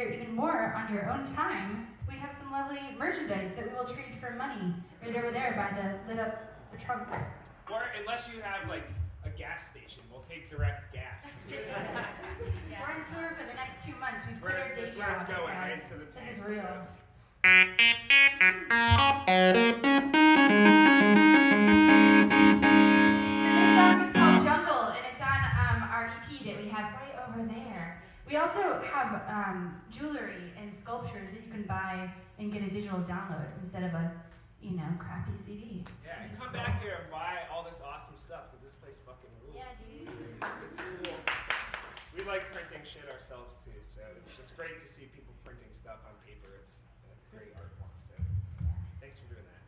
hear even more on your own time, we have some lovely merchandise that we will trade for money right over there by the lit up the trunk. Or unless you have like a gas station, we'll take direct gas. We're on tour for the next 2 months. We've quit our day That's where it's jobs, going, guys. right? To the This tank, is real. so. This song is called Jungle, and it's on our EP that we have right over there. We also have jewelry and sculptures that you can buy and get a digital download instead of a, crappy CD. Yeah, and come back here and buy all this awesome stuff because this place fucking rules. Yeah, dude. It's cool. We like printing shit ourselves too, so it's just great to see people printing stuff on paper. It's a great art form. So thanks for doing that.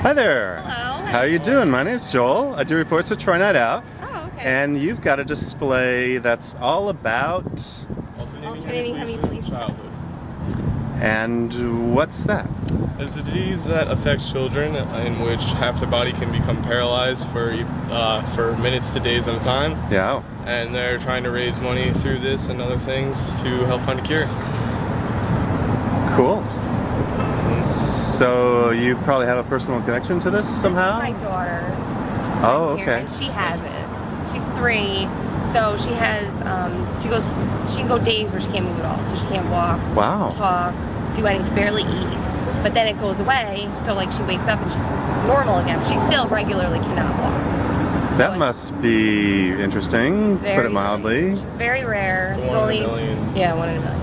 Hi there. Hello. How are you doing? My name's Joel. I do reports for Troy Night Out. Oh, okay. And you've got a display that's all about... Alternating heavy belief. Childhood. And what's that? It's a disease that affects children in which half their body can become paralyzed for minutes to days at a time. Yeah. And they're trying to raise money through this and other things to help find a cure. Cool. So you probably have a personal connection to this somehow? This is my daughter. Oh, Right here, okay. and she has it. She's 3, so she has. She can go days where she can't move at all. So she can't walk, Wow. talk, do anything, barely eat. But then it goes away. So like she wakes up and she's normal again. But she still regularly cannot walk. So That must be interesting, it's put very it mildly. strange. It's very rare. It's There's one only in a million. yeah, 1 in a million.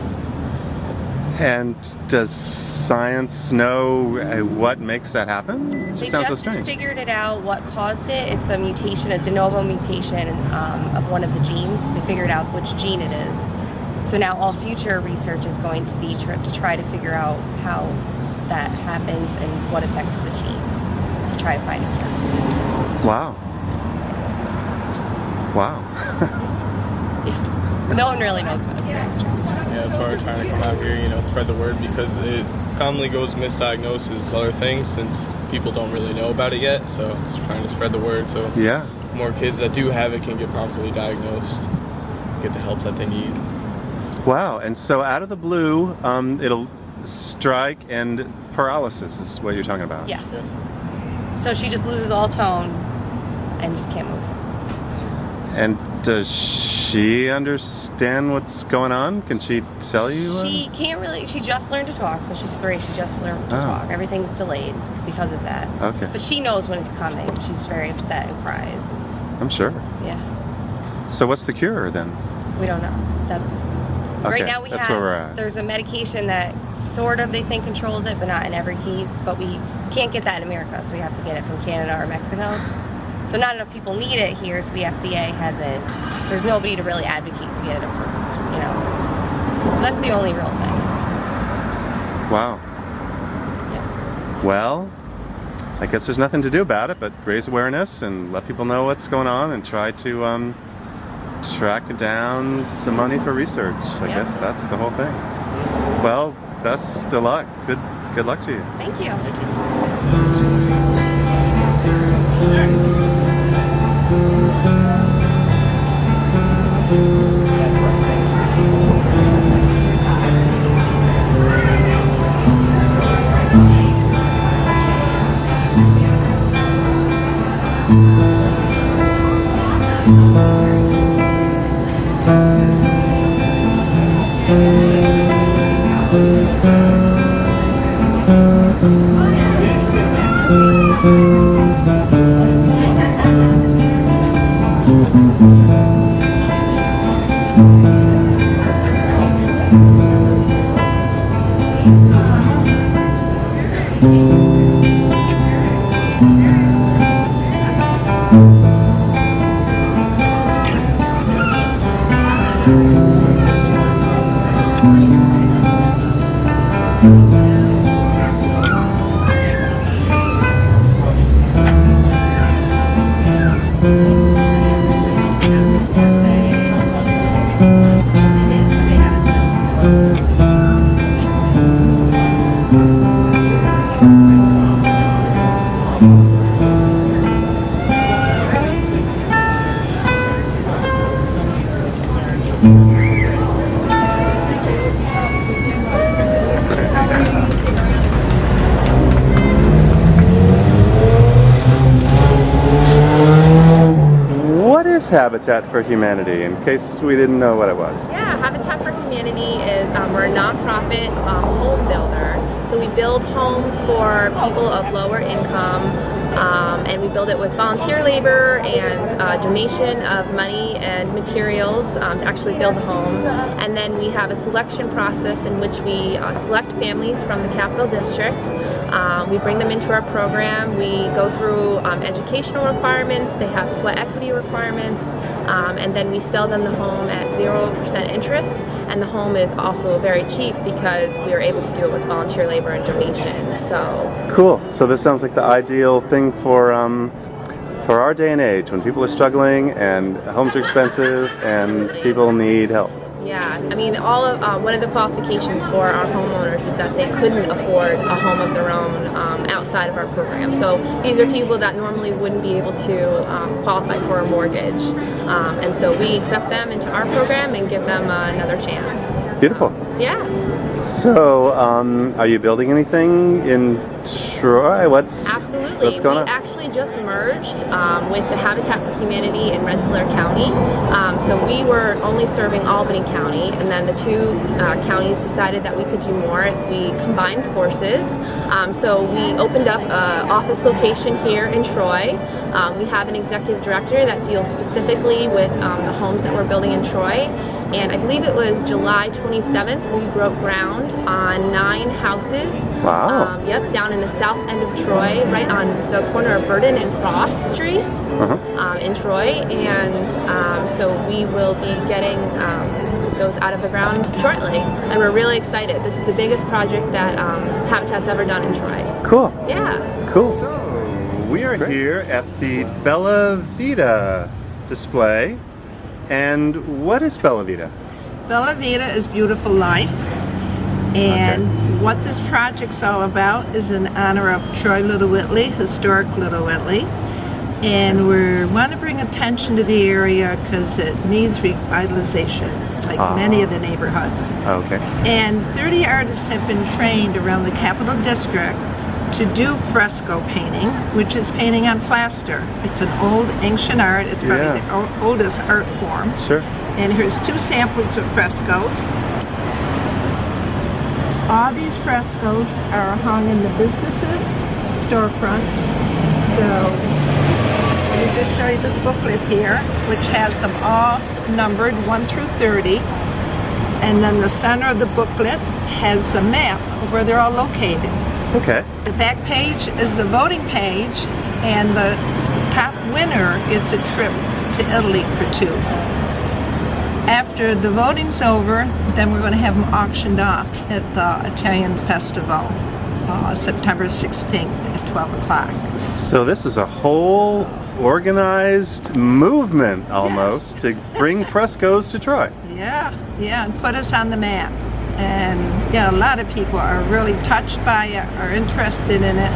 And does science know what makes that happen? It They just sounds so just strange. figured it out what caused it. It's a mutation, a de novo mutation of one of the genes. They figured out which gene it is. So now all future research is going to be to try to figure out how that happens and what affects the gene to try to find a cure. Wow. Wow. No one really knows about it. It's very strange. Yeah, that's why we're trying to come out here, spread the word, because it commonly goes misdiagnosed as other things since people don't really know about it yet. So it's trying to spread the word so Yeah. more kids that do have it can get properly diagnosed, get the help that they need. Wow. And so out of the blue, it'll strike and paralysis is what you're talking about. Yeah. Yes. So she just loses all tone and just can't move. And does she understand what's going on? Can she tell you? She can't really. She just learned to talk, so she's 3. She just learned to Oh. talk. Everything's delayed because of that. Okay. But she knows when it's coming. She's very upset and cries. I'm sure. Yeah, So what's the cure then? we don't know. That's right Okay, now. We that's have. where we're at. There's a medication that sort of they think controls it, but not in every case. But we can't get that in America, so we have to get it from Canada or Mexico. So not enough people need it here, so the FDA has it. There's nobody to really advocate to get it approved. So that's the only real thing. Wow. Yeah. Well, I guess there's nothing to do about it but raise awareness and let people know what's going on and try to track down some money for research. I Yep. guess that's the whole thing. Well, best of luck. Good luck to you. Thank you. Thank you. What is Habitat for Humanity, in case we didn't know what it was? Yeah, Habitat for Humanity is we're a nonprofit home builder. So we build homes for people of lower income, and we build it with volunteer labor and donation of money and materials to actually build the home. And then we have a selection process in which we select families from the Capital District. We bring them into our program. We go through educational requirements. They have sweat equity requirements, and then we sell them the home at 0% interest. And the home is also very cheap because we are able to do it with volunteer labor labor and donations. So Cool. So this sounds like the ideal thing for our day and age, when people are struggling and homes are expensive and people need help. yeah, I mean, all of one of the qualifications for our homeowners is that they couldn't afford a home of their own outside of our program. So these are people that normally wouldn't be able to qualify for a mortgage, and so we accept them into our program and give them another chance. Beautiful. Yeah. So, are you building anything in Troy? Absolutely. What's going on? We actually just merged with the Habitat for Humanity in Rensselaer County. So we were only serving Albany County, and then the two counties decided that we could do more. We combined forces. So we opened up an office location here in Troy. We have an executive director that deals specifically with the homes that we're building in Troy. And I believe it was July 27th, we broke ground on 9 houses. Wow. Yep, down in the south end of Troy, right on the corner of Burden and Cross Streets in Troy. And so we will be getting those out of the ground shortly. And we're really excited. This is the biggest project that Habitat's ever done in Troy. Cool. Yeah. Cool. So, we are here at the Bella Vita display. And what is Bella Vita? Bella Vita is beautiful life, and what this project's all about is in honor of Troy Little Whitley, historic Little Whitley, and we want to bring attention to the area because it needs revitalization, like many of the neighborhoods. Okay. And 30 artists have been trained around the Capital District to do fresco painting, which is painting on plaster. It's an old ancient art. It's probably the oldest art form. Sure. And here's 2 samples of frescoes. All these frescoes are hung in the businesses, storefronts. So let me just show you this booklet here, which has them all numbered 1 through 30. And then the center of the booklet has a map of where they're all located. Okay. The back page is the voting page, and the top winner gets a trip to Italy for 2. After the voting's over, then we're going to have them auctioned off at the Italian Festival, September 16th at 12 o'clock. So this is a whole organized movement almost to bring frescoes to Troy. Yeah, and put us on the map. And yeah, a lot of people are really touched by it, are interested in it,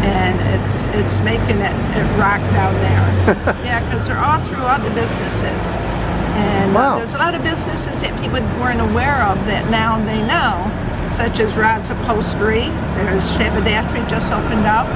and it's making it rock down there. Yeah, because they're all through other businesses, and there's a lot of businesses that people weren't aware of that now they know, such as Rod's Upholstery. There's Shabadastry just opened up,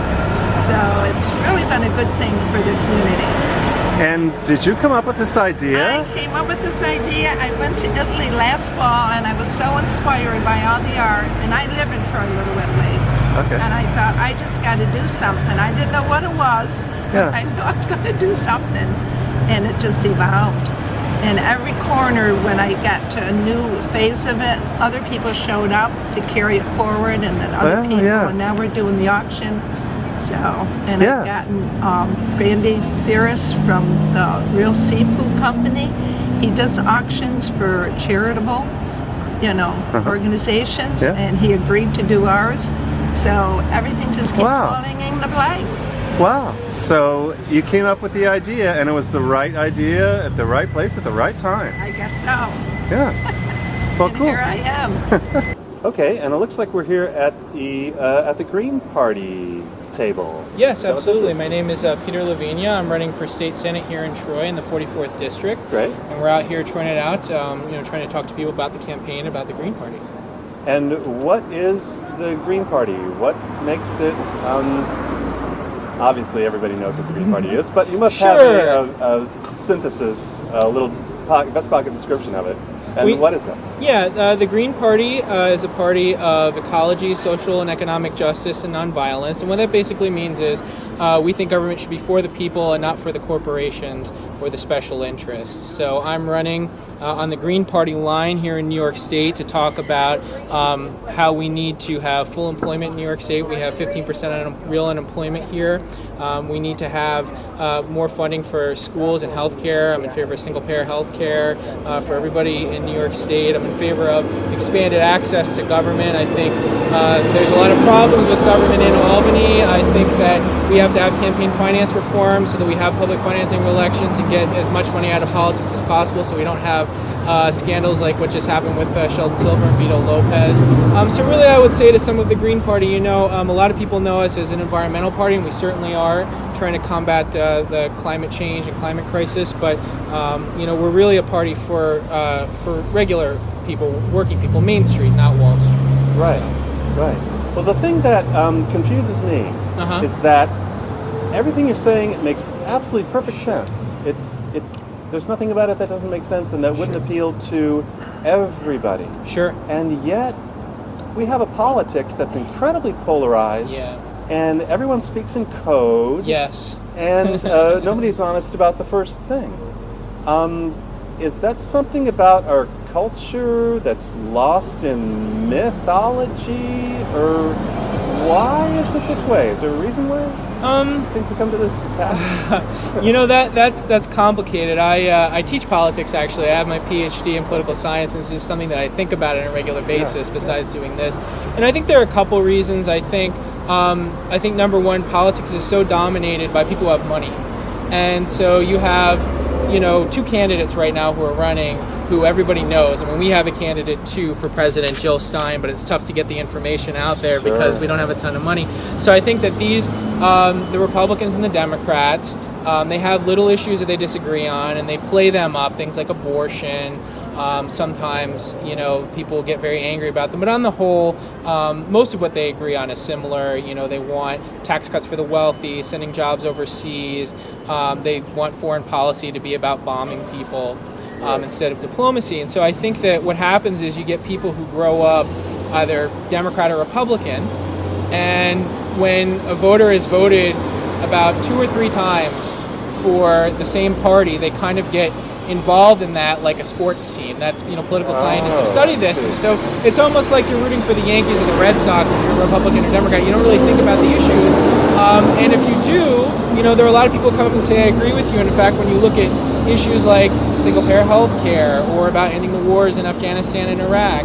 so it's really been a good thing for the community. And did you come up with this idea? I came up with this idea. I went to Italy last fall, and I was so inspired by all the art. And I live in Troy Little Whitley. Okay. And I thought, I just got to do something. I didn't know what it was. Yeah. I knew I was going to do something. And it just evolved. And every corner, when I got to a new phase of it, other people showed up to carry it forward, and then other people. And now we're doing the auction. So, and I've gotten Randy Cirrus from the Real Seafood Company. He does auctions for charitable, organizations, and he agreed to do ours. So everything just keeps falling into place. Wow. So you came up with the idea, and it was the right idea at the right place at the right time. I guess so. Yeah. Well, and cool. Here I am. Okay, and it looks like we're here at the Green Party table. Yes, absolutely. My name is Peter Lavinia. I'm running for state senate here in Troy in the 44th district. Great. And we're out here trying it out, trying to talk to people about the campaign, about the Green Party. And what is the Green Party? What makes it? Obviously, everybody knows what the Green Party is, but you must have a synthesis, a little best pocket description of it. And what is that? Yeah, the Green Party is a party of ecology, social and economic justice, and nonviolence. And what that basically means is we think government should be for the people and not for the corporations or the special interests. So I'm running on the Green Party line here in New York State to talk about how we need to have full employment in New York State. We have 15% real unemployment here. We need to have more funding for schools and healthcare. I'm in favor of single-payer healthcare for everybody in in New York State. I'm in favor of expanded access to government. I think there's a lot of problems with government in Albany. I think that we have to have campaign finance reform so that we have public financing of elections and get as much money out of politics as possible so we don't have scandals like what just happened with Sheldon Silver and Vito Lopez. So really I would say to some of the Green Party, a lot of people know us as an environmental party, and we certainly are trying to combat the climate change and climate crisis, but we're really a party for regular people, working people, Main Street, not Wall Street. Right, So. right. Well, the thing that confuses me is that everything you're saying makes absolutely perfect sense. There's nothing about it that doesn't make sense and that wouldn't appeal to everybody. Sure. And yet, we have a politics that's incredibly polarized, and everyone speaks in code. Yes. And nobody's honest about the first thing. Is that something about our culture that's lost in mythology, or why is it this way? Is there a reason why things have come to this path? That's complicated. I teach politics, actually. I have my PhD in political science, and this is something that I think about on a regular basis besides doing this. And I think there are a couple reasons. I think number one, politics is so dominated by people who have money. And so you have, two candidates right now who are running who everybody knows. I mean, we have a candidate too for president, Jill Stein, but it's tough to get the information out there because we don't have a ton of money. So I think that these, the Republicans and the Democrats, they have little issues that they disagree on, and they play them up, things like abortion. Sometimes, people get very angry about them. But on the whole, most of what they agree on is similar. They want tax cuts for the wealthy, sending jobs overseas. They want foreign policy to be about bombing people instead of diplomacy. And so I think that what happens is you get people who grow up either Democrat or Republican, and when a voter has voted about 2 or 3 times for the same party, they kind of get involved in that like a sports team. That's, political scientists have studied this. And so it's almost like you're rooting for the Yankees or the Red Sox when you're a Republican or Democrat. You don't really think about the issues. And if you do, there are a lot of people who come up and say, I agree with you. And in fact, when you look at issues like single-payer health care or about ending the wars in Afghanistan and Iraq,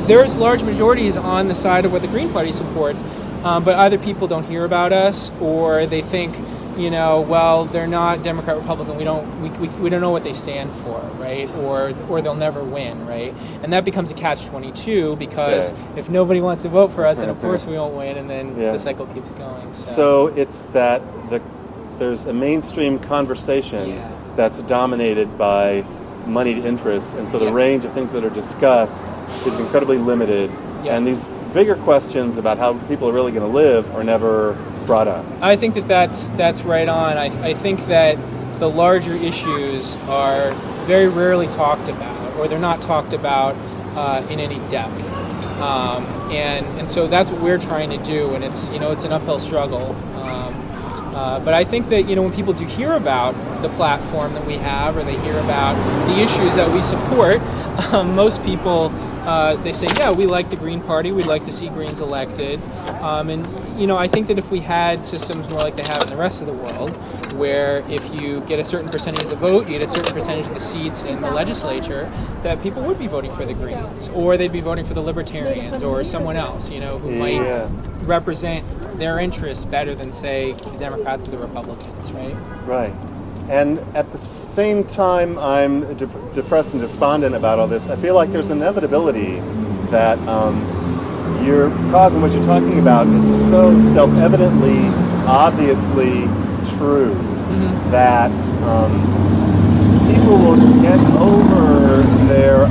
there's large majorities on the side of what the Green Party supports. But either people don't hear about us, or they think, well, they're not Democrat, Republican. We don't know what they stand for, right? Or they'll never win, right? And that becomes a catch-22 because if nobody wants to vote for us, then of course we won't win, and then the cycle keeps going. So it's that there's a mainstream conversation that's dominated by moneyed interests, and so the range of things that are discussed is incredibly limited, and these bigger questions about how people are really going to live are never brought up. I think that's right on. I think that the larger issues are very rarely talked about, or they're not talked about in any depth. And so that's what we're trying to do, and it's an uphill struggle. But I think that when people do hear about the platform that we have, or they hear about the issues that we support, most people they say, yeah, we like the Green Party, we'd like to see Greens elected. And I think that if we had systems more like they have in the rest of the world, where if you get a certain percentage of the vote, you get a certain percentage of the seats in the legislature, that people would be voting for the Greens, or they'd be voting for the Libertarians, or someone else, who might represent their interests better than, say, the Democrats or the Republicans, right? Right. And at the same time, I'm depressed and despondent about all this. I feel like there's an inevitability that your cause and what you're talking about is so self-evidently, obviously true that people will get over their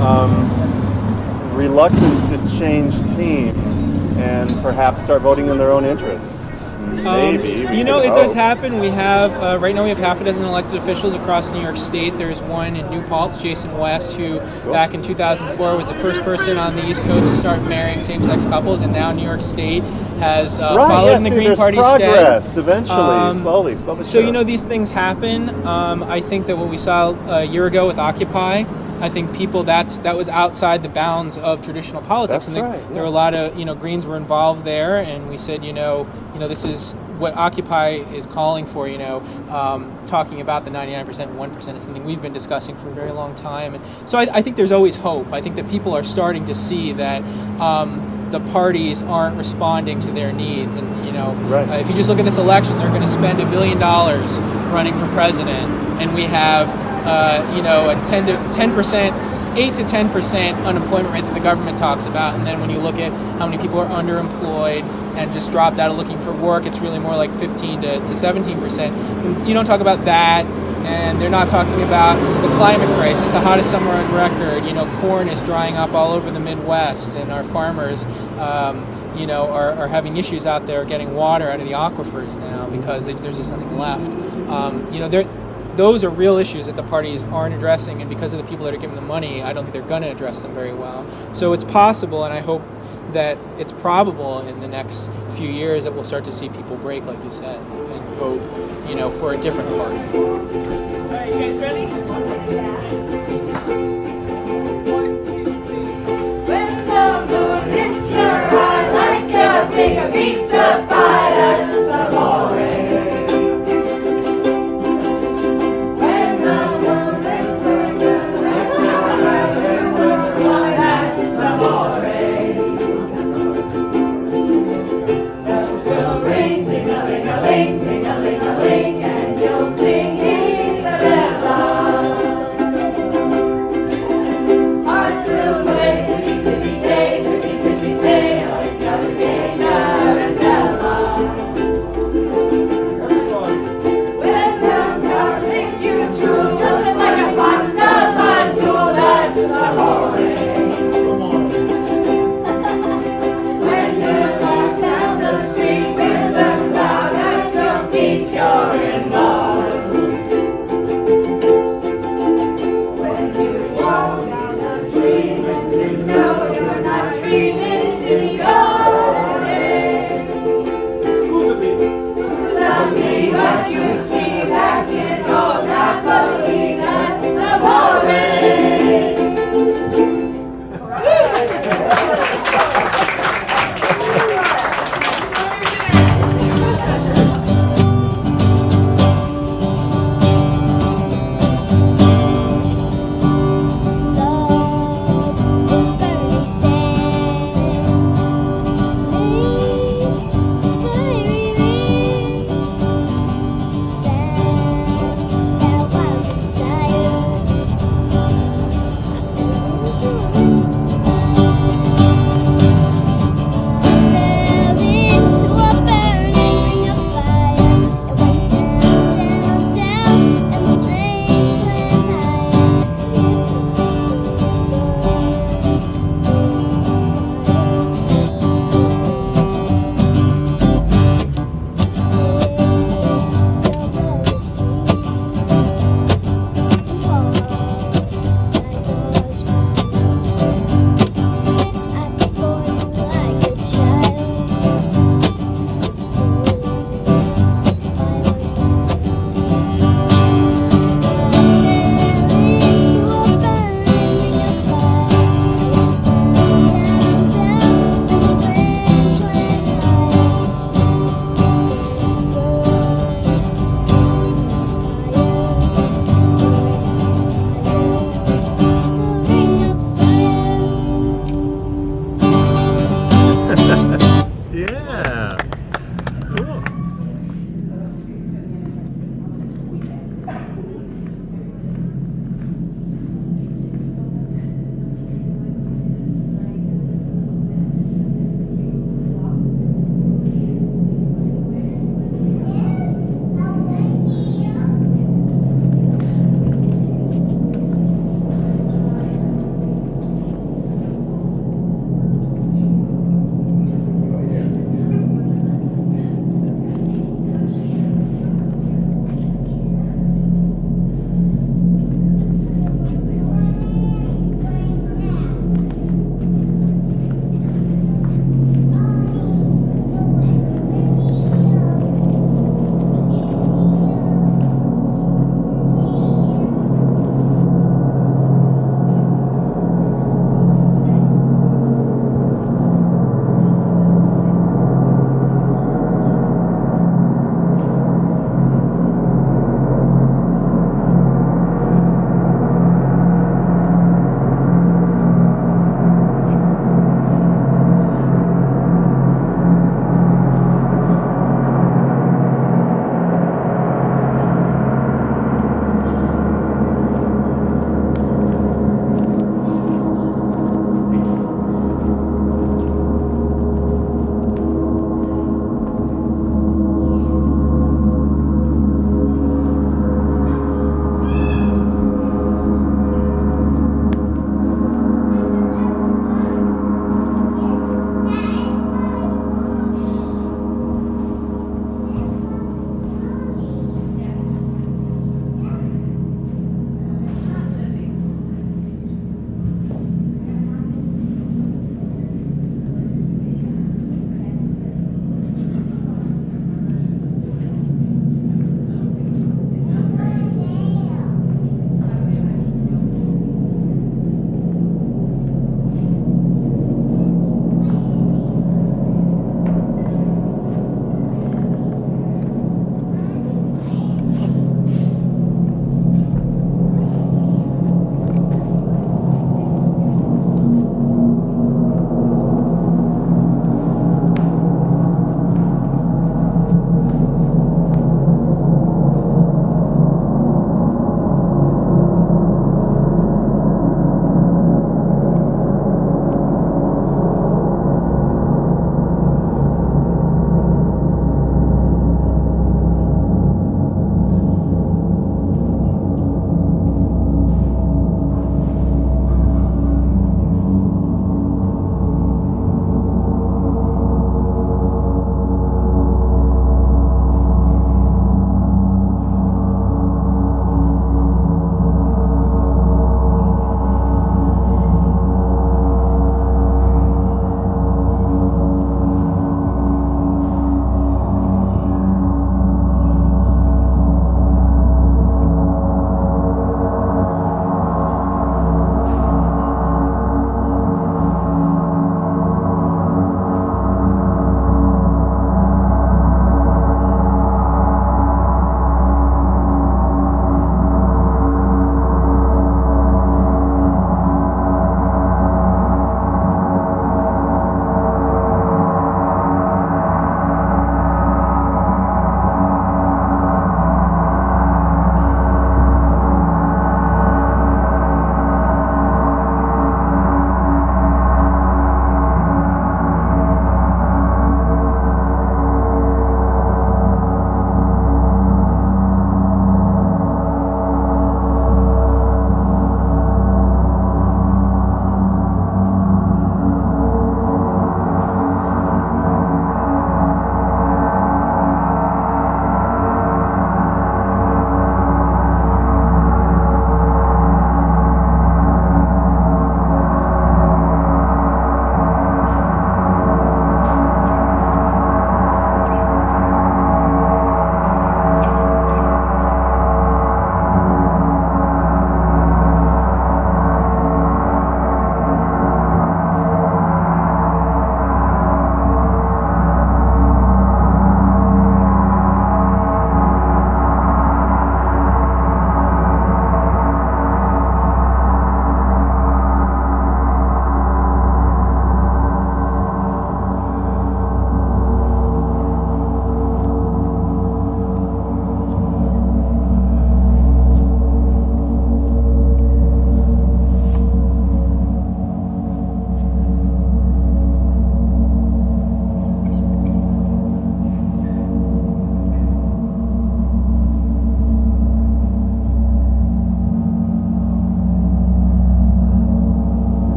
reluctance to change teams and perhaps start voting in their own interests. Maybe. It does happen. We have, right now we have half a dozen elected officials across New York State. There's one in New Paltz, Jason West, who back in 2004 was the first person on the East Coast to start marrying same-sex couples, and now New York State has followed in the Green Party's stead. Progress, eventually, slowly. So, these things happen. I think that what we saw a year ago with Occupy, I think people that was outside the bounds of traditional politics. That's and there were a lot of Greens were involved there, and we said this is what Occupy is calling for, talking about the 99% and 1% is something we've been discussing for a very long time. And so I think there's always hope. I think that people are starting to see that the parties aren't responding to their needs. And, if you just look at this election, they're going to spend $1 billion running for president. And we have, a 8 to 10% unemployment rate that the government talks about. And then when you look at how many people are underemployed and just dropped out of looking for work, it's really more like 15 to 17%. You don't talk about that, and they're not talking about the climate crisis, the hottest summer on record. Corn is drying up all over the Midwest, and our farmers, are having issues out there getting water out of the aquifers now because there's just nothing left. Those are real issues that the parties aren't addressing, and because of the people that are giving them money, I don't think they're going to address them very well. So it's possible, and I hope that it's probable in the next few years that we'll start to see people break, like you said, and vote, for a different party. All right, you guys ready? When the moon hits your eye like a big pizza pie, that's amore.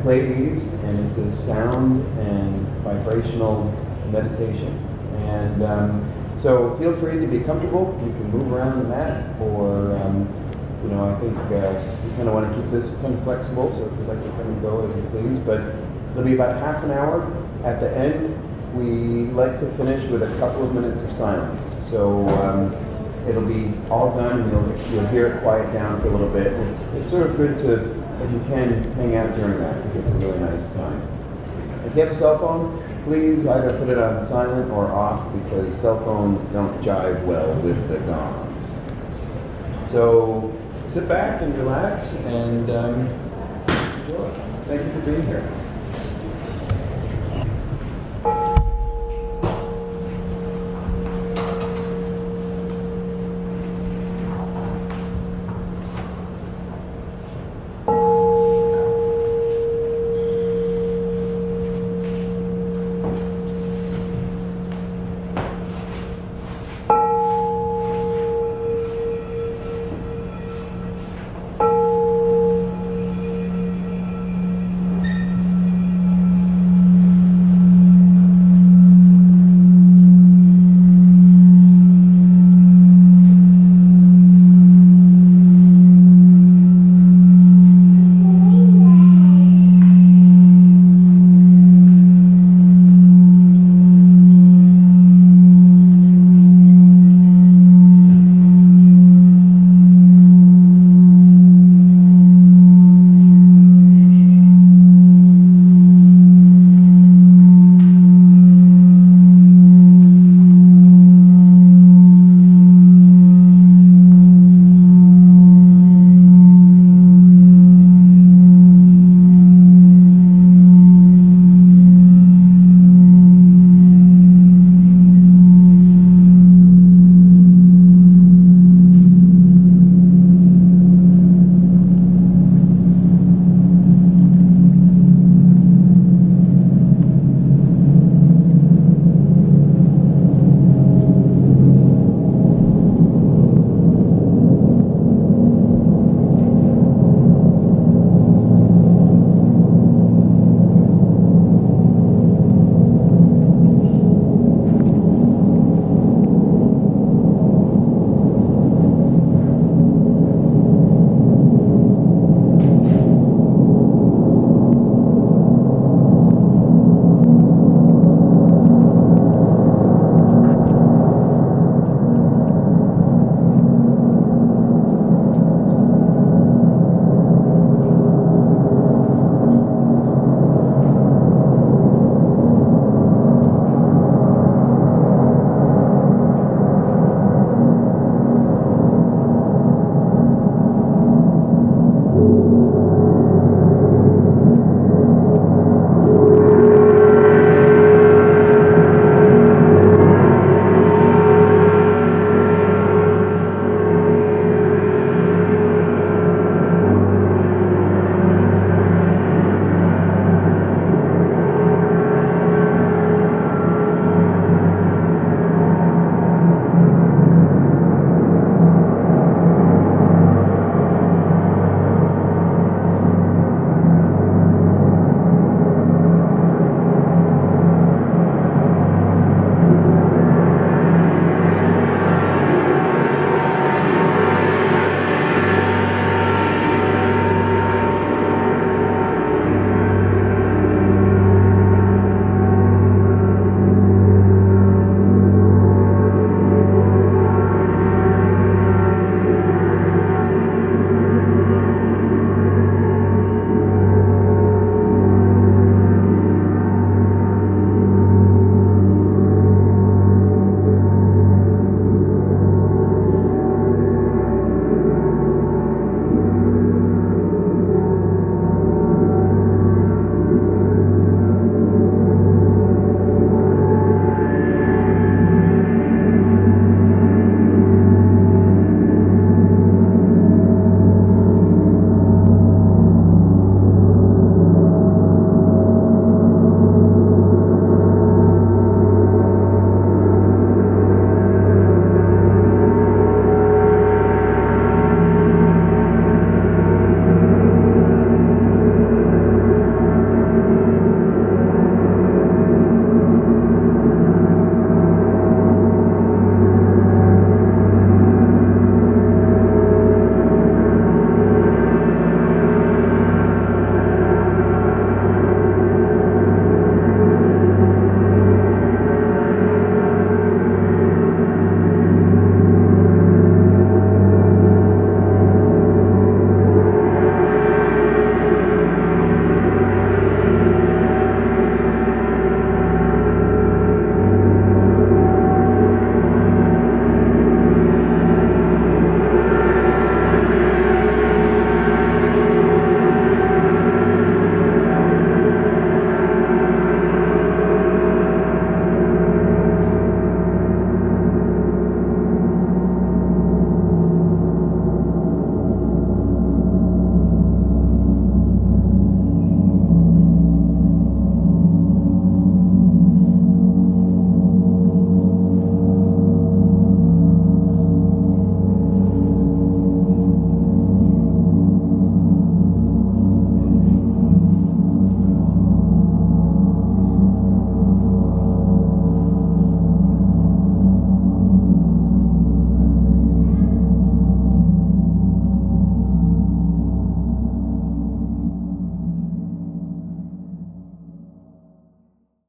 play these, and it's a sound and vibrational meditation. And so feel free to be comfortable. You can move around the mat, or I think we kind of want to keep this kind of flexible, so if you'd like to come and go as you please. But it'll be about half an hour. At the end, we like to finish with a couple of minutes of silence. So it'll be all done, and you'll hear it quiet down for a little bit. It's sort of good to, if you can, hang out during that, because it's a really nice time. If you have a cell phone, please either put it on silent or off, because cell phones don't jive well with the gongs. So sit back and relax and enjoy. Thank you for being here.